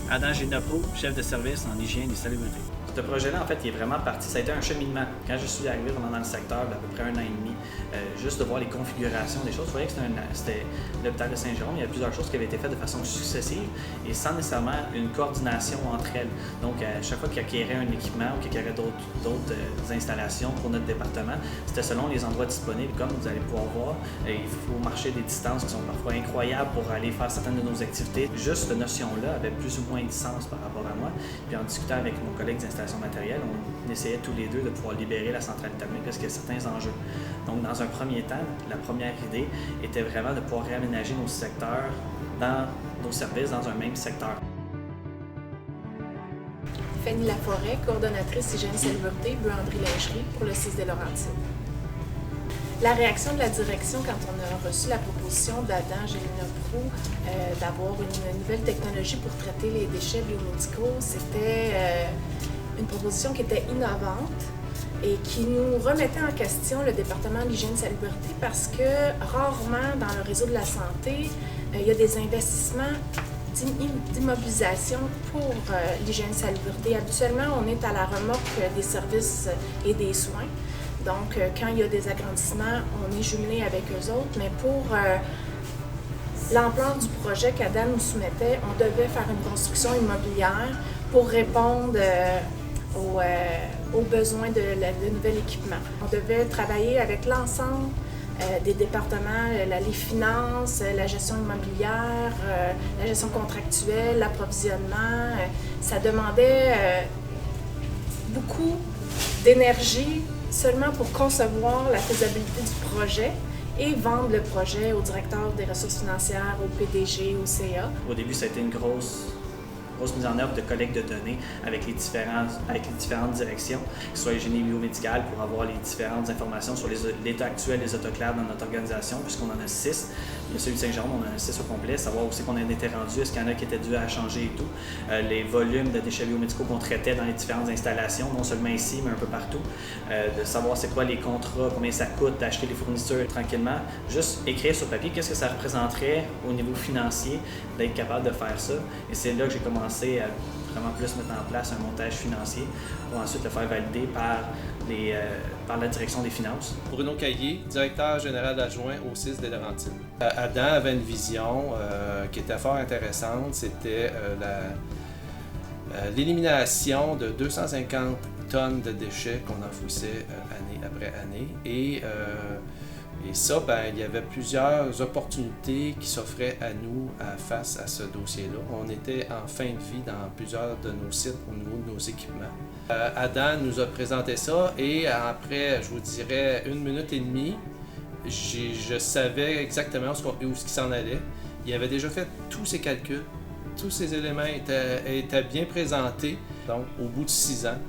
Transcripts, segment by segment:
Adam Génopo, chef de service en hygiène et salubrité. Ce projet-là, en fait, il est vraiment parti. Ça a été un cheminement. Quand je suis arrivé vraiment dans le secteur, d'à peu près 1 an et demi, juste de voir les configurations des choses, vous voyez que c'était l'hôpital de Saint-Jérôme. Il y a plusieurs choses qui avaient été faites de façon successive et sans nécessairement une coordination entre elles. Donc, à chaque fois qu'il acquérait un équipement ou qu'il acquérait d'autres installations pour notre département, c'était selon les endroits disponibles. Comme vous allez pouvoir voir, il faut marcher des distances qui sont parfois incroyables pour aller faire certaines de nos activités. Juste cette notion-là avait plus ou moins de sens par rapport à moi. Puis en discutant avec mon collègue d'installation matérielle, on essayait tous les deux de pouvoir libérer la centrale thermique parce qu'il y a certains enjeux. Donc, dans un premier temps, la première idée était vraiment de pouvoir réaménager nos secteurs dans nos services dans un même secteur. Fanny Laforêt, coordonnatrice hygiène salubrité, buanderie lingerie pour le 6 des Laurentides. La réaction de la direction quand on a reçu la proposition d'Adam Génopo d'avoir une nouvelle technologie pour traiter les déchets biomédicaux, c'était une proposition qui était innovante et qui nous remettait en question le département de l'hygiène salubrité parce que rarement dans le réseau de la santé, il y a des investissements d'immobilisation pour l'hygiène salubrité. Habituellement, on est à la remorque des services et des soins. Donc, quand il y a des agrandissements, on est jumelé avec eux autres, mais pour l'ampleur du projet qu'Adam nous soumettait, on devait faire une construction immobilière pour répondre aux besoins de nouvel équipement. On devait travailler avec l'ensemble des départements, les finances, la gestion immobilière, la gestion contractuelle, l'approvisionnement. Ça demandait beaucoup d'énergie seulement pour concevoir la faisabilité du projet et vendre le projet au directeur des ressources financières, au PDG, au CA. Au début, ça a été une grosse mise en œuvre de collecte de données avec les différentes directions, que ce soit génie biomédical pour avoir les différentes informations sur l'état actuel des autoclaves dans notre organisation, puisqu'on en a 6. Il y a celui de Saint-Jérôme, on en a 6 au complet, savoir où c'est qu'on en était rendu, est-ce qu'il y en a qui étaient dus à changer et tout. Les volumes de déchets biomédicaux qu'on traitait dans les différentes installations, non seulement ici, mais un peu partout. De savoir c'est quoi les contrats, combien ça coûte d'acheter les fournitures tranquillement. Juste écrire sur papier qu'est-ce que ça représenterait au niveau financier d'être capable de faire ça. Et c'est là que j'ai commencé à vraiment plus mettre en place un montage financier pour ensuite le faire valider par la direction des finances. Bruno Caillé, directeur général adjoint au 6 des Laurentides. Adam avait une vision qui était fort intéressante, c'était l'élimination de 250 tonnes de déchets qu'on enfouissait année après année. Et ça, il y avait plusieurs opportunités qui s'offraient à nous face à ce dossier-là. On était en fin de vie dans plusieurs de nos sites au niveau de nos équipements. Adam nous a présenté ça et après, je vous dirais, 1 minute et demie, je savais exactement où il s'en allait. Il avait déjà fait tous ses calculs, tous ces éléments étaient bien présentés. Donc, au bout de 6 ans,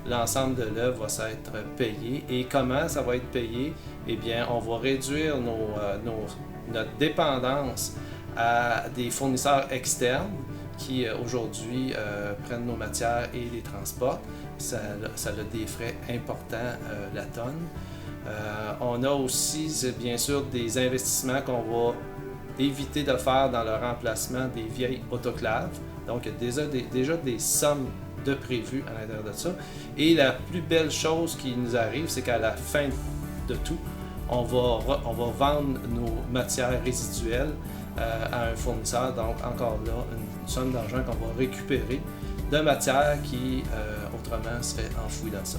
l'ensemble de l'œuvre va s'être payé. Et comment ça va être payé? Eh bien, on va réduire notre dépendance à des fournisseurs externes qui, aujourd'hui, prennent nos matières et les transportent. Ça a des frais importants, la tonne. On a aussi, bien sûr, des investissements qu'on va éviter de faire dans le remplacement des vieilles autoclaves. Donc, il y a déjà des sommes de prévues à l'intérieur de ça. Et la plus belle chose qui nous arrive, c'est qu'à la fin de tout, on va vendre nos matières résiduelles à un fournisseur. Donc, encore là, une somme d'argent qu'on va récupérer de matières qui, autrement, serait enfouie dans ça.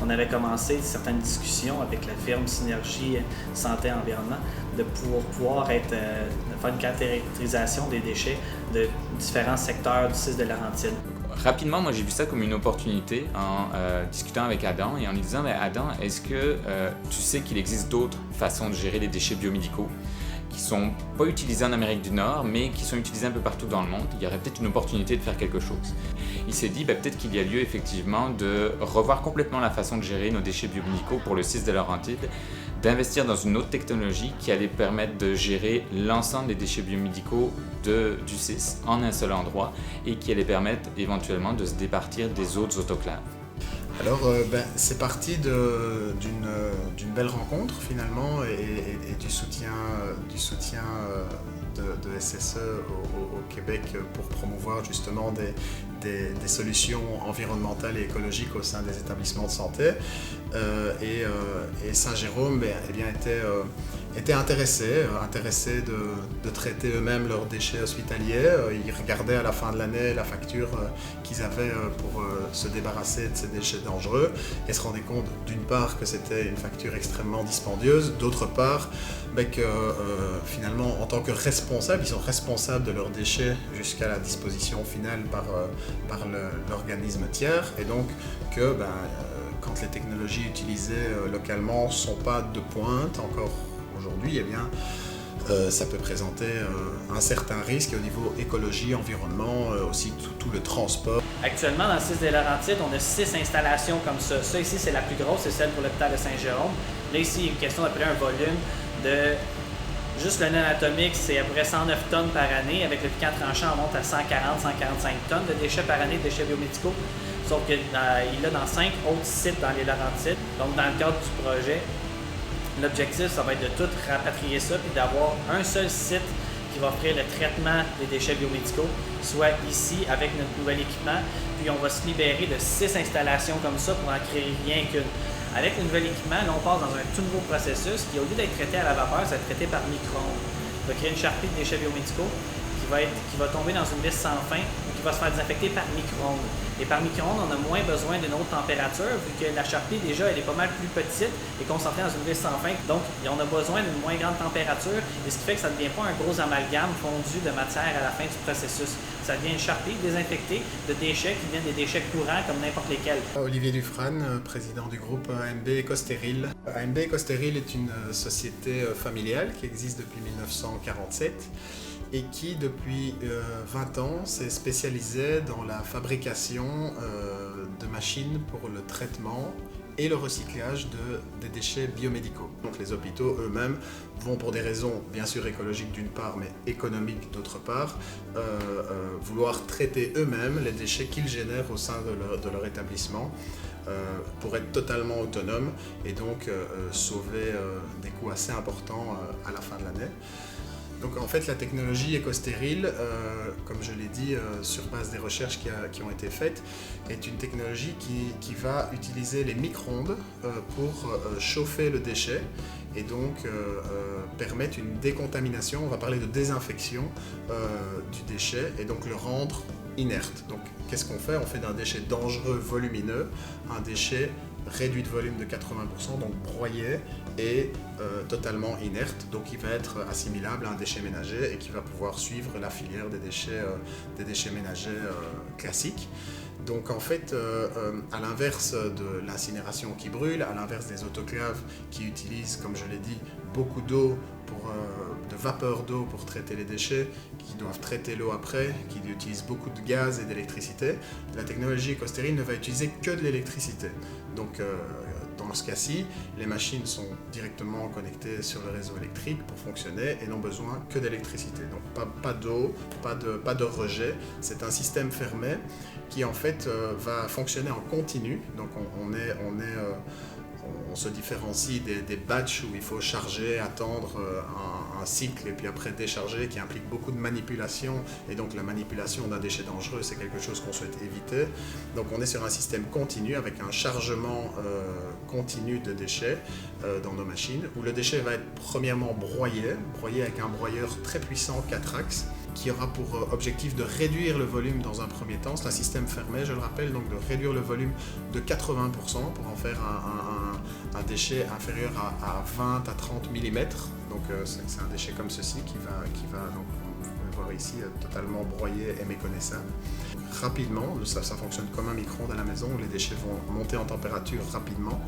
On avait commencé certaines discussions avec la firme Synergie Santé-Environnement de pouvoir faire une caractérisation des déchets de différents secteurs du 6 de Laurentides. Rapidement, moi j'ai vu ça comme une opportunité en discutant avec Adam et en lui disant Adam, est-ce que tu sais qu'il existe d'autres façons de gérer les déchets biomédicaux qui ne sont pas utilisés en Amérique du Nord, mais qui sont utilisés un peu partout dans le monde? Il y aurait peut-être une opportunité de faire quelque chose. Il s'est dit peut-être qu'il y a lieu effectivement de revoir complètement la façon de gérer nos déchets biomédicaux pour le 6 de Laurentides, d'investir dans une autre technologie qui allait permettre de gérer l'ensemble des déchets biomédicaux du 6 en un seul endroit et qui allait permettre éventuellement de se départir des autres autoclaves. Alors, c'est parti d'une belle rencontre finalement et du soutien de SSE au Québec pour promouvoir justement des solutions environnementales et écologiques au sein des établissements de santé. Et Saint-Jérôme était intéressé de traiter eux-mêmes leurs déchets hospitaliers. Ils regardaient à la fin de l'année la facture qu'ils avaient pour se débarrasser de ces déchets dangereux et se rendaient compte d'une part que c'était une facture extrêmement dispendieuse, d'autre part que finalement en tant que responsables, ils sont responsables de leurs déchets jusqu'à la disposition finale par l'organisme tiers, et donc que quand les technologies utilisées localement ne sont pas de pointe encore aujourd'hui, eh bien, ça peut présenter un certain risque au niveau écologie, environnement, aussi tout le transport. Actuellement, dans le 6 des Laurentides, on a 6 installations comme ça. Ça ici, c'est la plus grosse, c'est celle pour l'hôpital de Saint-Jérôme. Là, ici, il y a une question d'après un volume de... Juste le nœud anatomique, c'est à peu près 109 tonnes par année. Avec le piquant tranchant, on monte à 140-145 tonnes de déchets par année, de déchets biomédicaux. Sauf qu'il est dans 5 autres sites dans les Laurentides. Donc, dans le cadre du projet, l'objectif, ça va être de tout rapatrier ça puis d'avoir un seul site qui va offrir le traitement des déchets biomédicaux, soit ici avec notre nouvel équipement. Puis on va se libérer de 6 installations comme ça pour en créer rien qu'une. Avec le nouvel équipement, là, on passe dans un tout nouveau processus qui, au lieu d'être traité à la vapeur, ça va être traité par micro-ondes. On va créer une charpie de déchets biomédicaux qui va tomber dans une liste sans fin ou qui va se faire désinfecter par micro-ondes. Et par micro-ondes, on a moins besoin d'une haute température vu que la charpie, déjà, elle est pas mal plus petite et concentrée dans une liste sans fin. Donc, on a besoin d'une moins grande température, et ce qui fait que ça ne devient pas un gros amalgame fondu de matière à la fin du processus. Ça devient une charpie désinfectée de déchets qui viennent des déchets courants comme n'importe lesquels. Olivier Dufresne, président du groupe AMB Ecostéril. AMB Ecostéril est une société familiale qui existe depuis 1947. Et qui, depuis 20 ans, s'est spécialisé dans la fabrication de machines pour le traitement et le recyclage des déchets biomédicaux. Donc les hôpitaux eux-mêmes vont, pour des raisons bien sûr écologiques d'une part, mais économiques d'autre part, vouloir traiter eux-mêmes les déchets qu'ils génèrent au sein de leur établissement pour être totalement autonomes et donc sauver des coûts assez importants à la fin de l'année. Donc en fait, la technologie Ecostéril, comme je l'ai dit, sur base des recherches qui ont été faites, est une technologie qui va utiliser les micro-ondes pour chauffer le déchet et donc permettre une décontamination, on va parler de désinfection du déchet et donc le rendre inerte. Donc qu'est-ce qu'on fait? On fait d'un déchet dangereux, volumineux, un déchet réduit de volume de 80%, donc broyé et totalement inerte, donc il va être assimilable à un déchet ménager et qui va pouvoir suivre la filière des déchets ménagers classiques. Donc en fait, à l'inverse de l'incinération qui brûle, à l'inverse des autoclaves qui utilisent, comme je l'ai dit, beaucoup d'eau, de vapeur d'eau pour traiter les déchets, qui doivent traiter l'eau après, qui utilisent beaucoup de gaz et d'électricité, la technologie Ecostéril ne va utiliser que de l'électricité. Donc dans ce cas-ci, les machines sont directement connectées sur le réseau électrique pour fonctionner et n'ont besoin que d'électricité. Donc pas d'eau, pas de rejet. C'est un système fermé qui en fait va fonctionner en continu. Donc on se différencie des batchs où il faut charger, attendre un cycle et puis après décharger, qui implique beaucoup de manipulation, et donc la manipulation d'un déchet dangereux, c'est quelque chose qu'on souhaite éviter. Donc on est sur un système continu avec un chargement continu de déchets dans nos machines, où le déchet va être premièrement broyé avec un broyeur très puissant 4 axes, qui aura pour objectif de réduire le volume dans un premier temps. C'est un système fermé, je le rappelle, donc de réduire le volume de 80% pour en faire un déchet inférieur à 20 à 30 mm. Donc c'est un déchet comme ceci qui va donc, vous pouvez voir ici, totalement broyé et méconnaissable. Rapidement, ça fonctionne comme un micro-ondes à la maison où les déchets vont monter en température rapidement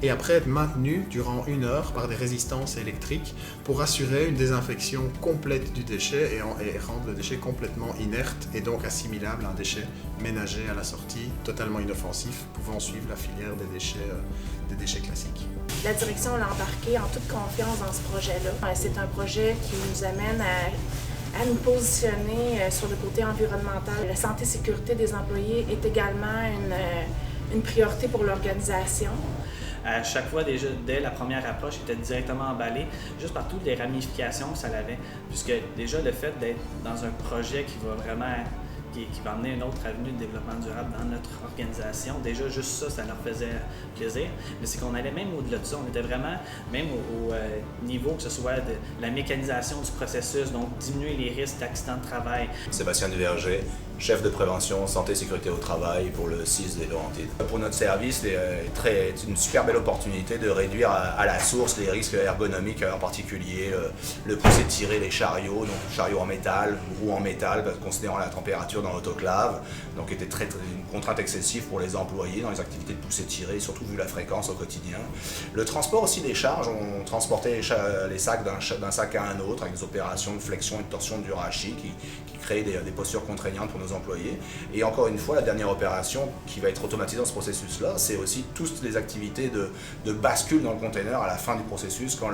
et après être maintenus durant 1 heure par des résistances électriques pour assurer une désinfection complète du déchet et rendre le déchet complètement inerte et donc assimilable à un déchet ménager à la sortie, totalement inoffensif, pouvant suivre la filière des déchets classiques. La direction l'a embarqué en toute confiance dans ce projet-là. C'est un projet qui nous amène à nous positionner sur le côté environnemental. La santé et sécurité des employés est également une priorité pour l'organisation. à chaque fois, déjà, dès la première approche, était directement emballé, juste par toutes les ramifications que ça avait. Puisque déjà, le fait d'être dans un projet qui va vraiment qui va amener une autre avenue de développement durable dans notre organisation. Déjà, juste ça, ça leur faisait plaisir. Mais c'est qu'on allait même au-delà de ça. On était vraiment, même au niveau que ce soit de la mécanisation du processus, donc diminuer les risques d'accidents de travail. Sébastien Duverger, chef de prévention santé et sécurité au travail pour le CIS des Laurentides. Pour notre service, c'est une super belle opportunité de réduire à la source les risques ergonomiques, en particulier le pousser tirer les chariots, donc chariots en métal, roues en métal, considérant la température dans l'autoclave, donc était une contrainte excessive pour les employés dans les activités de pousser tirer, surtout vu la fréquence au quotidien. Le transport aussi des charges, on transportait les sacs d'un sac à un autre avec des opérations de flexion et de torsion du rachis qui créent des postures contraignantes pour nos employés. Et encore une fois, la dernière opération qui va être automatisée dans ce processus-là, c'est aussi toutes les activités de bascule dans le container à la fin du processus quand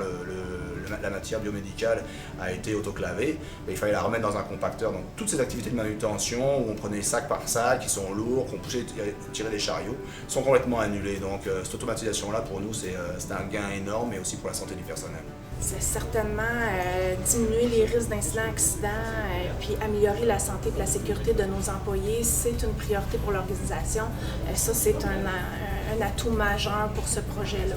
la matière biomédicale a été autoclavée. Il fallait la remettre dans un compacteur. Donc toutes ces activités de manutention où on prenait sac par sac, qui sont lourds, qu'on poussait tirer des chariots, sont complètement annulées. Donc cette automatisation-là, pour nous, c'est un gain énorme, mais aussi pour la santé du personnel. C'est certainement diminuer les risques d'incidents, accidents, puis améliorer la santé et la sécurité de nos employés. C'est une priorité pour l'organisation. Ça, c'est un atout majeur pour ce projet-là.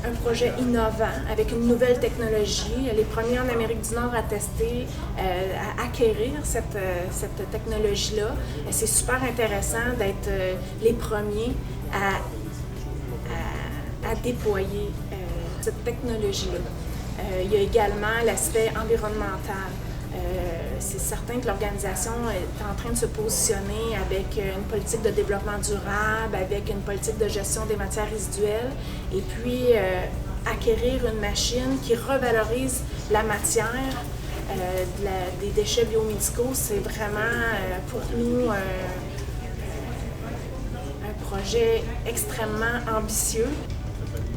Un projet innovant, avec une nouvelle technologie. Les premiers en Amérique du Nord à tester, à acquérir cette technologie-là. C'est super intéressant d'être les premiers à déployer cette technologie-là. Il y a également l'aspect environnemental. C'est certain que l'organisation est en train de se positionner avec une politique de développement durable, avec une politique de gestion des matières résiduelles, et puis acquérir une machine qui revalorise la matière des déchets biomédicaux, c'est vraiment pour nous un projet extrêmement ambitieux.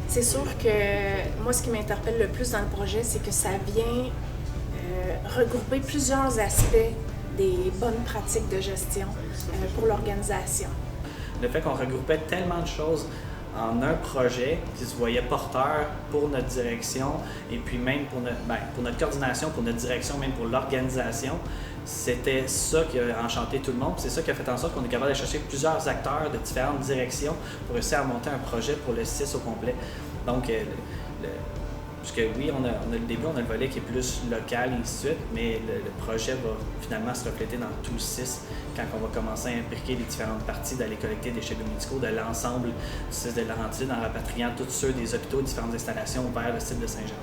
C'est sûr que moi, ce qui m'interpelle le plus dans le projet, c'est que ça vient regrouper plusieurs aspects des bonnes pratiques de gestion pour l'organisation. Le fait qu'on regroupait tellement de choses en un projet qui se voyait porteur pour notre direction et puis même pour notre coordination, pour notre direction, même pour l'organisation, c'était ça qui a enchanté tout le monde. C'est ça qui a fait en sorte qu'on est capable de chercher plusieurs acteurs de différentes directions pour réussir à monter un projet pour le 6 au complet. Donc, puisque oui, on a le début, on a le volet qui est plus local et ainsi de suite, mais le projet va finalement se refléter dans tout le 6 quand on va commencer à imbriquer les différentes parties d'aller collecter des déchets biomédicaux de l'ensemble du 6 de Laurentides en rapatriant tous ceux des hôpitaux, différentes installations vers le site de Saint-Jean.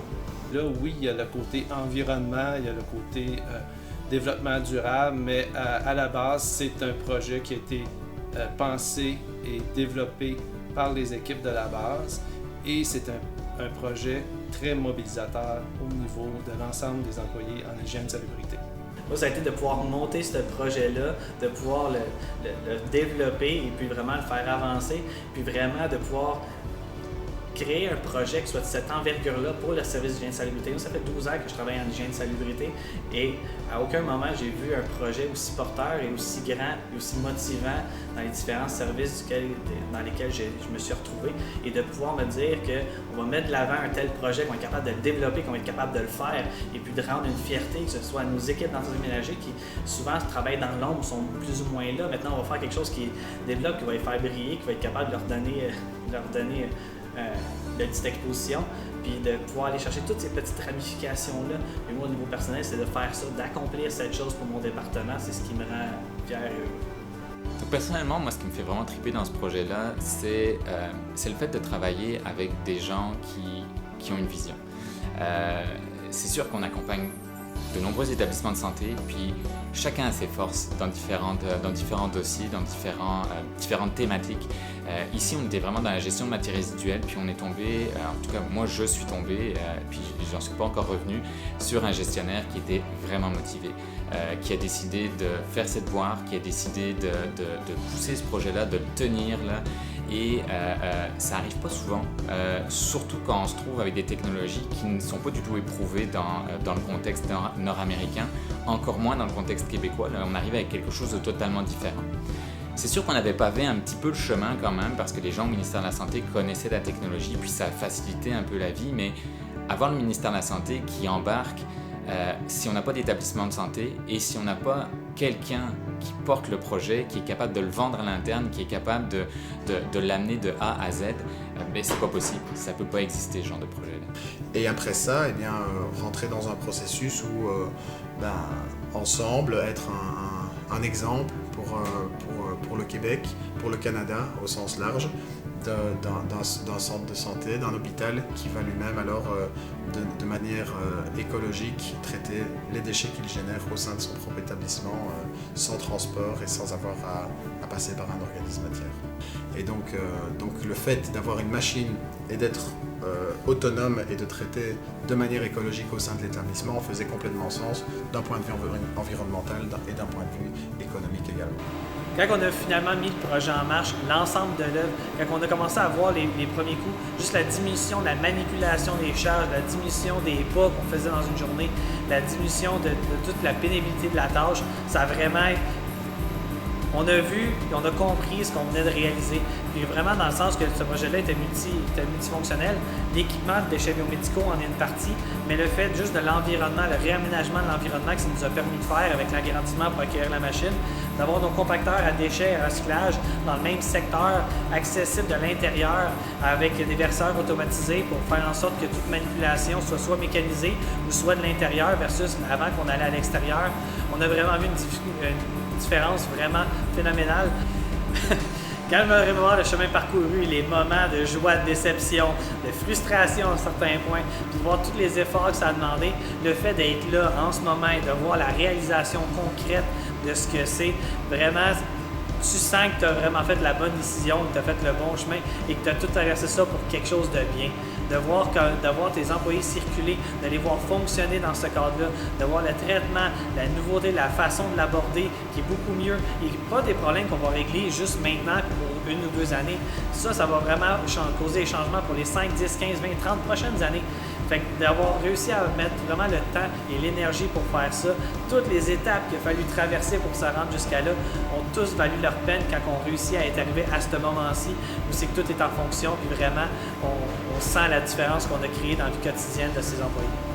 Là, oui, il y a le côté environnement, il y a le côté développement durable, mais à la base, c'est un projet qui a été pensé et développé par les équipes de la base et c'est un projet très mobilisateur au niveau de l'ensemble des employés en hygiène et salubrité. Moi, ça a été de pouvoir monter ce projet-là, de pouvoir le développer et puis vraiment le faire avancer, puis vraiment de pouvoir créer un projet qui soit de cette envergure-là pour le service d'hygiène et salubrité. Ça fait 12 ans que je travaille en hygiène et salubrité et à aucun moment j'ai vu un projet aussi porteur et aussi grand et aussi motivant dans les différents services dans lesquels je me suis retrouvé et de pouvoir me dire qu'on va mettre de l'avant un tel projet, qu'on est capable de le développer, qu'on va être capable de le faire et puis de rendre une fierté, que ce soit à nos équipes d'entretien ménager qui souvent travaillent dans l'ombre, sont plus ou moins là. Maintenant, on va faire quelque chose qui développe, qui va les faire briller, qui va être capable de leur donner de petite exposition, puis de pouvoir aller chercher toutes ces petites ramifications-là. Et moi, au niveau personnel, c'est de faire ça, d'accomplir cette chose pour mon département, c'est ce qui me rend fier et heureux. Donc, personnellement, moi, ce qui me fait vraiment triper dans ce projet-là, c'est le fait de travailler avec des gens qui ont une vision. C'est sûr qu'on accompagne de nombreux établissements de santé, puis chacun a ses forces dans différents dossiers, dans différentes thématiques. Ici, on était vraiment dans la gestion de matières résiduelles, puis on est tombé, en tout cas moi je suis tombé, puis j'en suis pas encore revenu, sur un gestionnaire qui était vraiment motivé, qui a décidé de faire cette voie, qui a décidé de pousser ce projet-là, de le tenir là. Et ça n'arrive pas souvent, surtout quand on se trouve avec des technologies qui ne sont pas du tout éprouvées dans le contexte nord-américain, encore moins dans le contexte québécois. Là, on arrive avec quelque chose de totalement différent. C'est sûr qu'on avait pavé un petit peu le chemin quand même, parce que les gens au ministère de la Santé connaissaient la technologie, puis ça a facilité un peu la vie, mais avoir le ministère de la Santé qui embarque, si on n'a pas d'établissement de santé et si on n'a pas quelqu'un qui porte le projet, qui est capable de le vendre à l'interne, qui est capable de l'amener de A à Z, ben c'est pas possible, ça peut pas exister ce genre de projet-là. Et après ça, eh bien, rentrer dans un processus où, ensemble, être un exemple pour le Québec, pour le Canada au sens large, d'un centre de santé, d'un hôpital qui va lui-même alors de manière écologique traiter les déchets qu'il génère au sein de son propre établissement sans transport et sans avoir à passer par un organisme tiers. Et donc le fait d'avoir une machine et d'être autonome et de traiter de manière écologique au sein de l'établissement faisait complètement sens d'un point de vue environnemental et d'un point de vue économique également. Quand on a finalement mis le projet en marche, l'ensemble de l'œuvre, quand on a commencé à voir les premiers coups, juste la diminution de la manipulation des charges, la diminution des pas qu'on faisait dans une journée, la diminution de toute la pénibilité de la tâche, ça a vraiment... On a vu et on a compris ce qu'on venait de réaliser. Puis vraiment dans le sens que ce projet-là était multifonctionnel. L'équipement de déchets biomédicaux en est une partie, mais le fait juste de l'environnement, le réaménagement de l'environnement que ça nous a permis de faire avec l'agrandissement pour acquérir la machine, d'avoir nos compacteurs à déchets et à recyclage dans le même secteur, accessible de l'intérieur, avec des verseurs automatisés pour faire en sorte que toute manipulation soit mécanisée ou soit de l'intérieur versus avant qu'on allait à l'extérieur. On a vraiment vu une différence vraiment phénoménale. Quand je me remémore le chemin parcouru, les moments de joie, de déception, de frustration à certains points, puis de voir tous les efforts que ça a demandé, le fait d'être là en ce moment et de voir la réalisation concrète de ce que c'est, vraiment, tu sens que tu as vraiment fait la bonne décision, que tu as fait le bon chemin et que tu as tout traversé ça pour quelque chose de bien. De voir tes employés circuler, de les voir fonctionner dans ce cadre-là, de voir le traitement, la nouveauté, la façon de l'aborder qui est beaucoup mieux et pas des problèmes qu'on va régler juste maintenant pour 1 ou 2 années. Ça va vraiment causer des changements pour les 5, 10, 15, 20, 30 prochaines années. Fait que d'avoir réussi à mettre vraiment le temps et l'énergie pour faire ça, toutes les étapes qu'il a fallu traverser pour se rendre jusqu'à là ont tous valu leur peine quand on réussit à être arrivé à ce moment-ci où c'est que tout est en fonction puis vraiment on sent la différence qu'on a créée dans la vie quotidienne de ses employés.